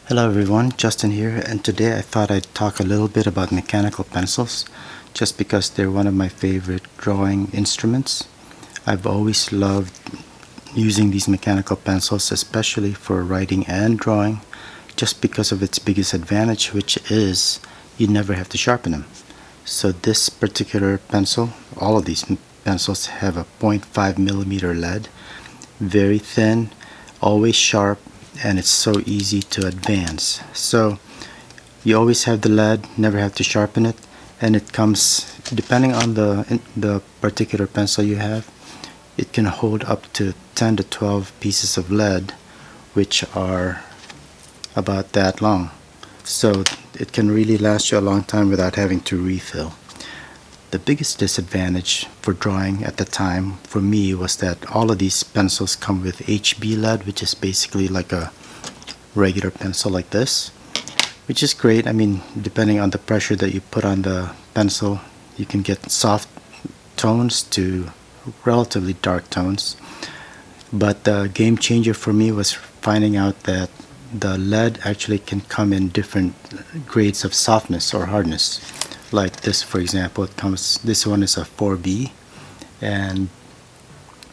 Hello everyone, Justin here, and today I thought I'd talk a little bit about mechanical pencils just because they're one of my favorite drawing instruments. I've always loved using these mechanical pencils, especially for writing and drawing, just because of its biggest advantage, which is you never have to sharpen them. So this particular pencil, all of these pencils have a 0.5 millimeter lead, very thin, always sharp, and it's so easy to advance. So you always have the lead, never have to sharpen it, and it comes, depending on the particular pencil you have, it can hold up to 10 to 12 pieces of lead, which are about that long. So it can really last you a long time without having to refill. The biggest disadvantage for drawing at the time for me was that all of these pencils come with HB lead, which is basically like a regular pencil like this, which is great. I mean, depending on the pressure that you put on the pencil, you can get soft tones to relatively dark tones. But the game changer for me was finding out that the lead actually can come in different grades of softness or hardness. Like this, for example, this one is a 4B, and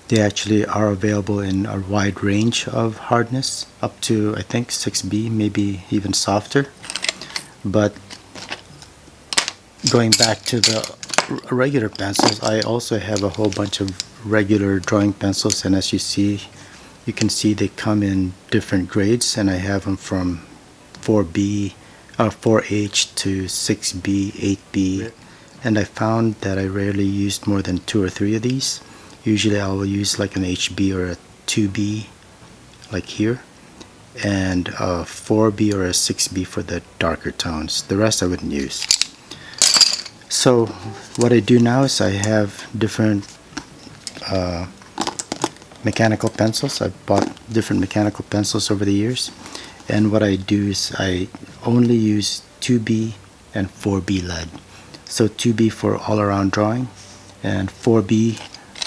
they actually are available in a wide range of hardness, up to I think 6B, maybe even softer. But going back to the regular pencils, I also have a whole bunch of regular drawing pencils, and as you can see they come in different grades, and I have them from 4H to 6B, 8B, and I found that I rarely used more than 2 or 3 of these. Usually I will use like an HB or a 2B, like here, and a 4B or a 6B for the darker tones. The rest I wouldn't use. So what I do now is I have different mechanical pencils. I've bought different mechanical pencils over the years, and what I do is I only use 2B and 4B lead. So 2B for all around drawing and 4B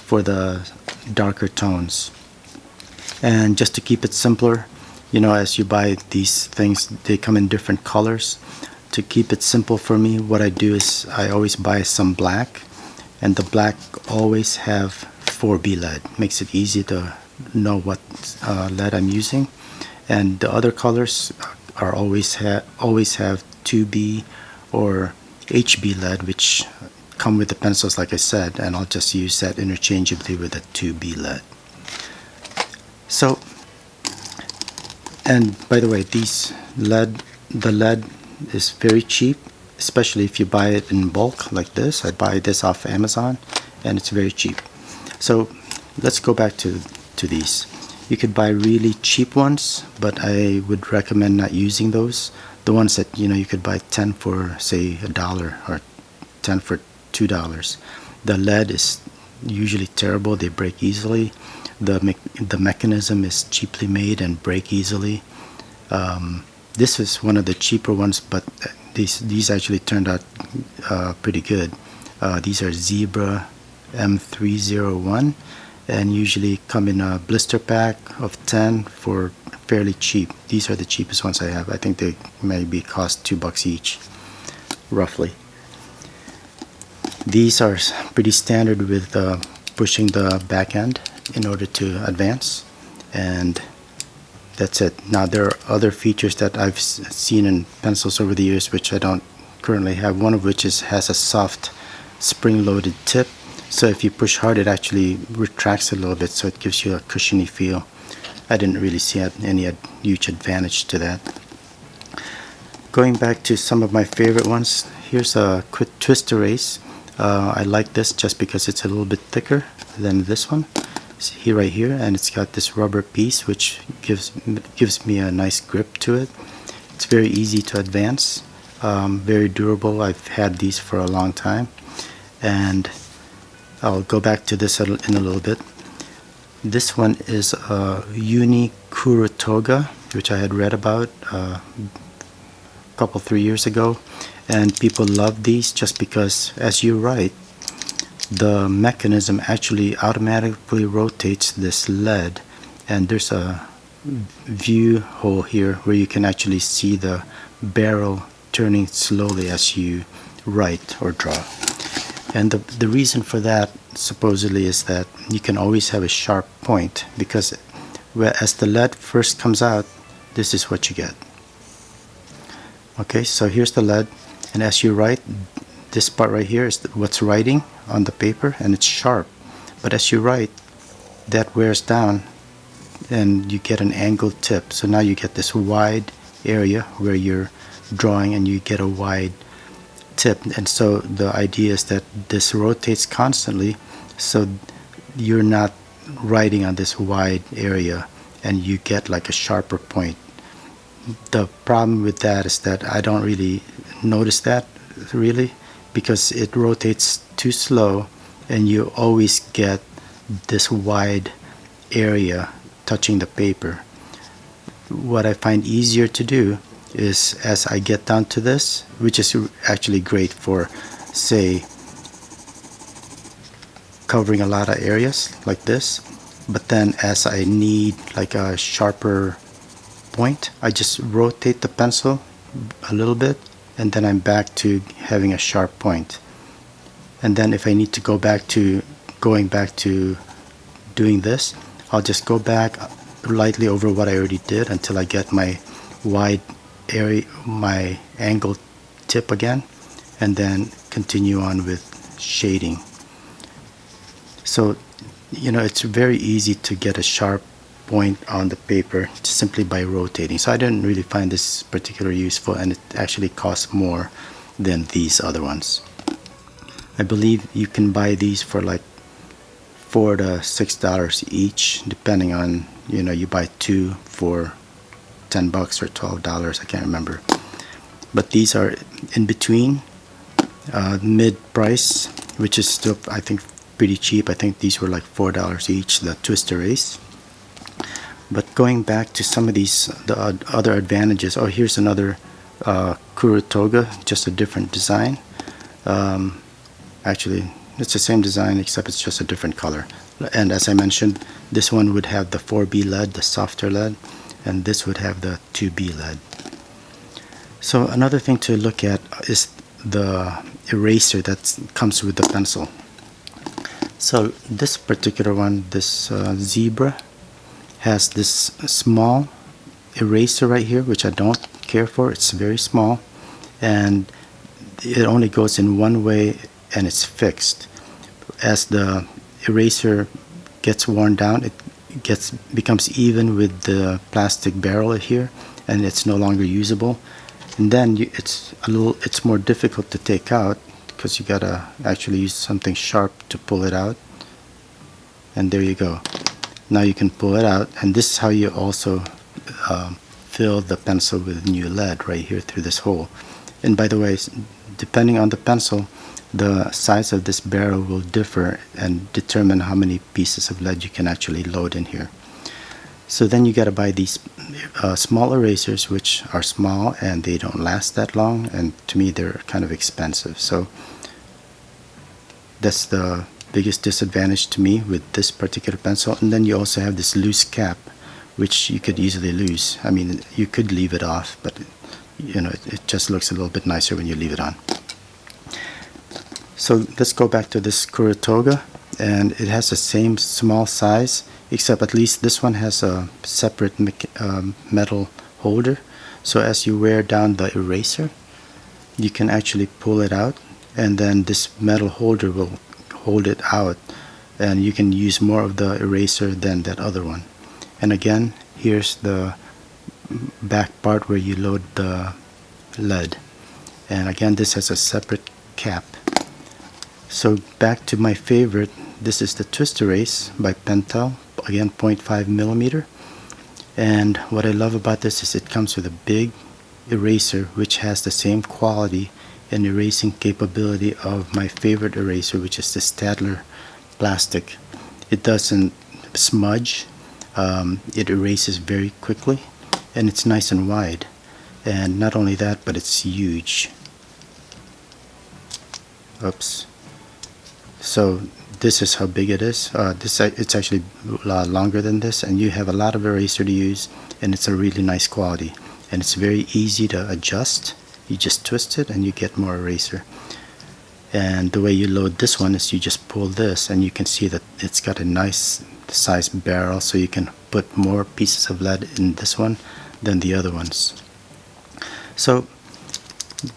for the darker tones. And just to keep it simpler, you know, as you buy these things, they come in different colors. To keep it simple for me, what I do is I always buy some black, and the black always have 4B lead. Makes it easy to know what lead I'm using. And the other colors are always have 2B or HB lead, which come with the pencils, like I said, and I'll just use that interchangeably with the 2B lead. So, and by the way, the lead is very cheap, especially if you buy it in bulk like this. I buy this off Amazon, and it's very cheap. So let's go back to these. You could buy really cheap ones, but I would recommend not using those. The ones that, you know, you could buy 10 for say $1 or 10 for $2. The lead is usually terrible. They break easily. The mechanism is cheaply made and break easily. This is one of the cheaper ones, but these actually turned out pretty good. These are Zebra M301, and usually come in a blister pack of 10 for fairly cheap. These are the cheapest ones I have. I think they maybe cost $2 each, roughly. These are pretty standard with pushing the back end in order to advance, and that's it. Now there are other features that I've seen in pencils over the years which I don't currently have, one of which has a soft spring-loaded tip. So if you push hard, it actually retracts a little bit, so it gives you a cushiony feel. I didn't really see any huge advantage to that. Going back to some of my favorite ones, here's a quick twist erase. I like this just because it's a little bit thicker than this one. It's right here, and it's got this rubber piece which gives me a nice grip to it. It's very easy to advance, very durable. I've had these for a long time, and I'll go back to this in a little bit. This one is a Kuro Toga, which I had read about a couple, 3 years ago, and people love these just because as you write, the mechanism actually automatically rotates this lead, and there's a view hole here where you can actually see the barrel turning slowly as you write or draw. And the reason for that supposedly is that you can always have a sharp point, because as the lead first comes out, this is what you get. Okay, so here's the lead, and as you write, this part right here is what's writing on the paper, and it's sharp. But as you write, that wears down and you get an angled tip. So now you get this wide area where you're drawing and you get a wide tip. And so the idea is that this rotates constantly, so you're not writing on this wide area and you get like a sharper point. The problem with that is that I don't really notice that really, because it rotates too slow and you always get this wide area touching the paper. What I find easier to do is, as I get down to this, which is actually great for, say, covering a lot of areas like this, but then as I need like a sharper point, I just rotate the pencil a little bit and then I'm back to having a sharp point. And then if I need to go back to doing this, I'll just go back lightly over what I already did until I get my wide area, my angled tip again, and then continue on with shading. So, you know, it's very easy to get a sharp point on the paper simply by rotating. So I didn't really find this particularly useful, and it actually costs more than these other ones. I believe you can buy these for like $4 to $6 each, depending on, you know, you buy two for $10 or $12, I can't remember. But these are in between, mid-price, which is still, I think, pretty cheap. I think these were like $4 each, the twist erase. But going back to some of these, the other advantages. Oh, here's another Kuro Toga, just a different design. Actually, it's the same design except it's just a different color. And as I mentioned, this one would have the 4B lead, the softer lead, and this would have the 2B lead. So another thing to look at is the eraser that comes with the pencil. So this particular one, this Zebra, has this small eraser right here, which I don't care for. It's very small and it only goes in one way and it's fixed. As the eraser gets worn down, it becomes even with the plastic barrel here, and it's no longer usable. And then it's more difficult to take out, because you gotta actually use something sharp to pull it out. And there you go. Now you can pull it out, and this is how you also fill the pencil with new lead right here through this hole. And by the way, depending on the pencil, the size of this barrel will differ and determine how many pieces of lead you can actually load in here. So then you got to buy these small erasers, which are small and they don't last that long, and to me they're kind of expensive. So that's the biggest disadvantage to me with this particular pencil. And then you also have this loose cap, which you could easily lose. I mean, you could leave it off, but you know, it just looks a little bit nicer when you leave it on. So let's go back to this Kuro Toga, and it has the same small size, except at least this one has a separate metal holder. So as you wear down the eraser, you can actually pull it out, and then this metal holder will hold it out, and you can use more of the eraser than that other one. And again, here's the back part where you load the lead, and again this has a separate cap. So back to my favorite, this is the Twist Erase by Pentel, again 0.5 millimeter. And what I love about this is it comes with a big eraser which has the same quality and erasing capability of my favorite eraser, which is the Stadler plastic. It doesn't smudge, it erases very quickly, and it's nice and wide. And not only that, but it's huge. Oops. So this is how big it is. It's actually a lot longer than this, and you have a lot of eraser to use, and it's a really nice quality, and it's very easy to adjust. You just twist it and you get more eraser. And the way you load this one is you just pull this, and you can see that it's got a nice size barrel, so you can put more pieces of lead in this one than the other ones. So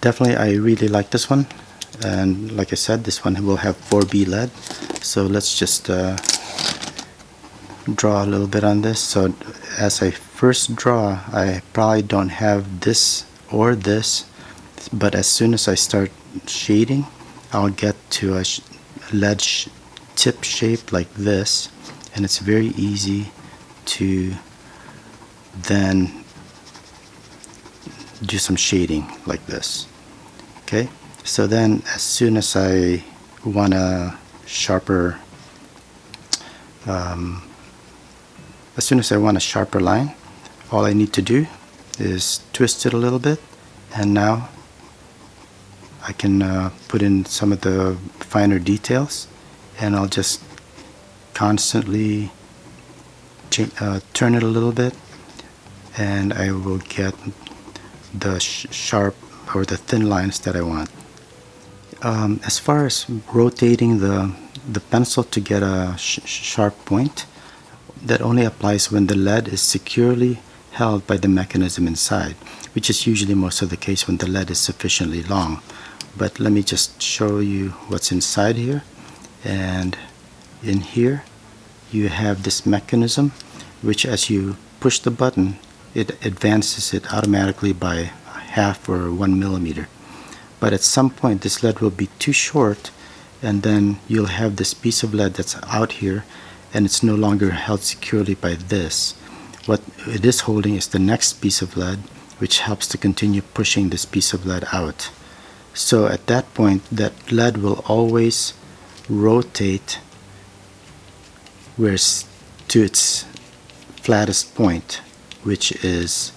definitely I really like this one, and like I said, this one will have 4B lead. So let's just draw a little bit on this. So as I first draw, I probably don't have this or this, but as soon as I start shading, I'll get to a lead tip shape like this, and it's very easy to then do some shading like this. Okay, so then as soon as I want a sharper line, all I need to do is twist it a little bit, and now I can put in some of the finer details, and I'll just constantly turn it a little bit, and I will get the sharp or the thin lines that I want. As far as rotating the pencil to get a sharp point, that only applies when the lead is securely held by the mechanism inside, which is usually most of the case when the lead is sufficiently long. But let me just show you what's inside here. And in here you have this mechanism, which as you push the button, it advances it automatically by half or 1 millimeter. But at some point this lead will be too short, and then you'll have this piece of lead that's out here, and it's no longer held securely by this. What it is holding is the next piece of lead, which helps to continue pushing this piece of lead out. So at that point, that lead will always rotate to its flattest point, which is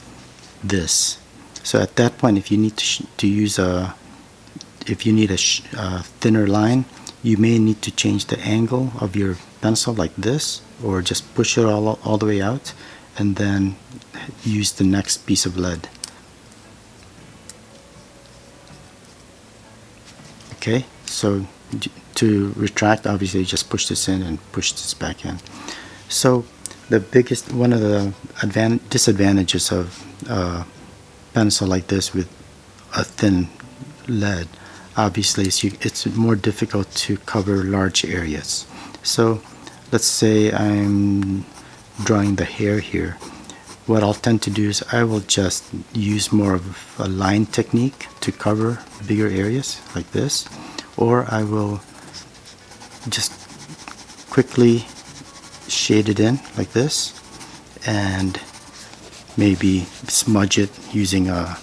this. So at that point, if you need to use a thinner line, you may need to change the angle of your pencil like this, or just push it all the way out, and then use the next piece of lead. Okay, so to retract, obviously you just push this in and push this back in. So one of the disadvantages of a pencil like this with a thin lead, obviously it's more difficult to cover large areas. So let's say I'm drawing the hair here. What I'll tend to do is I will just use more of a line technique to cover bigger areas like this, or I will just quickly shade it in like this, and maybe smudge it using a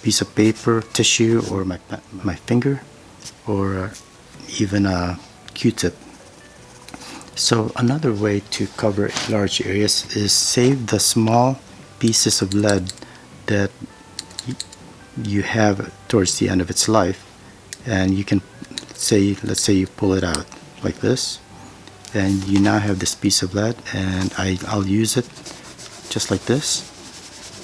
piece of paper, tissue, or my finger, or even a Q-tip. So another way to cover large areas is save the small pieces of lead that you have towards the end of its life, and you can let's say you pull it out like this, and you now have this piece of lead, and I'll use it just like this,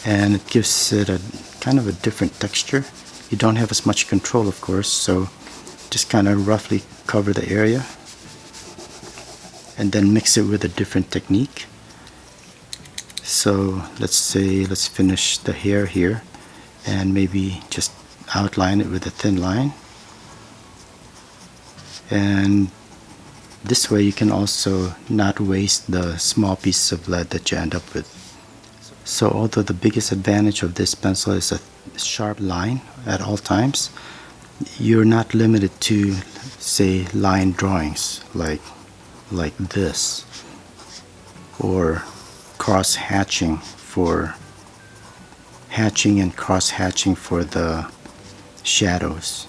and it gives it a kind of a different texture. You don't have as much control, of course, so just kind of roughly cover the area and then mix it with a different technique. So let's finish the hair here, and maybe just outline it with a thin line, and this way you can also not waste the small pieces of lead that you end up with. So although the biggest advantage of this pencil is a sharp line at all times, you're not limited to, say, line drawings like this, or cross hatching for hatching and cross hatching for the shadows.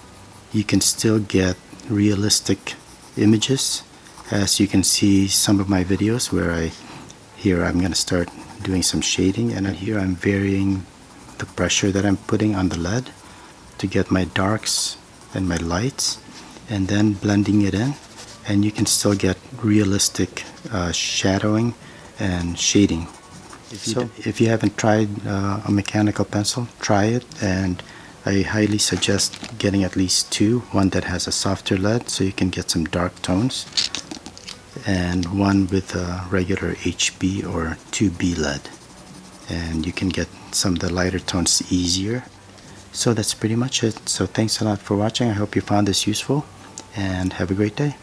You can still get realistic images, as you can see some of my videos where I'm going to start doing some shading, and here I'm varying the pressure that I'm putting on the lead to get my darks and my lights, and then blending it in, and you can still get realistic shadowing and shading. If you haven't tried a mechanical pencil, try it, and I highly suggest getting at least two. One that has a softer lead so you can get some dark tones, and one with a regular HB or 2B lead, and you can get some of the lighter tones easier. So that's pretty much it. So thanks a lot for watching. I hope you found this useful, and have a great day.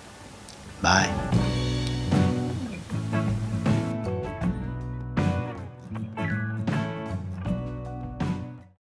Bye.